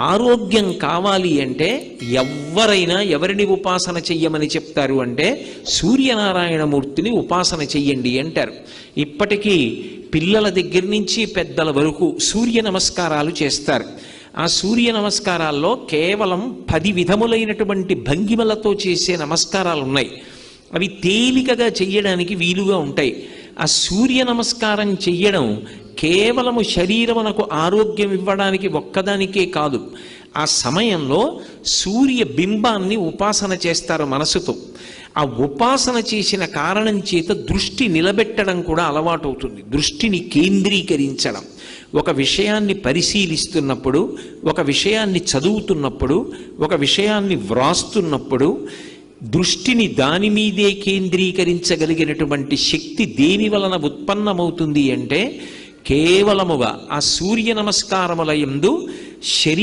ఆరోగ్యం కావాలి అంటే ఎవరైనా ఎవరిని ఉపాసన చెయ్యమని చెప్తారు అంటే సూర్యనారాయణమూర్తిని ఉపాసన చెయ్యండి అంటారు. ఇప్పటికీ పిల్లల దగ్గర నుంచి పెద్దల వరకు సూర్య నమస్కారాలు చేస్తారు. ఆ సూర్య నమస్కారాల్లో కేవలం 10 విధములైనటువంటి భంగిమలతో చేసే నమస్కారాలు ఉన్నాయి. అవి తేలికగా చెయ్యడానికి వీలుగా ఉంటాయి. ఆ సూర్య నమస్కారం చెయ్యడం కేవలము శరీరమునకు ఆరోగ్యం ఇవ్వడానికి ఒక్కదానికే కాదు, ఆ సమయంలో సూర్య బింబాన్ని ఉపాసన చేస్తారు మనసుతో. ఆ ఉపాసన చేసిన కారణం చేత దృష్టి నిలబెట్టడం కూడా అలవాటు అవుతుంది. దృష్టిని కేంద్రీకరించడం, ఒక విషయాన్ని పరిశీలిస్తున్నప్పుడు, ఒక విషయాన్ని చదువుతున్నప్పుడు, ఒక విషయాన్ని వ్రాస్తున్నప్పుడు దృష్టిని దాని మీదే కేంద్రీకరించగలిగినటువంటి శక్తి దేని వలన ఉత్పన్నమవుతుంది అంటే కేవలముగా ఆ సూర్య నమస్కారముల యందు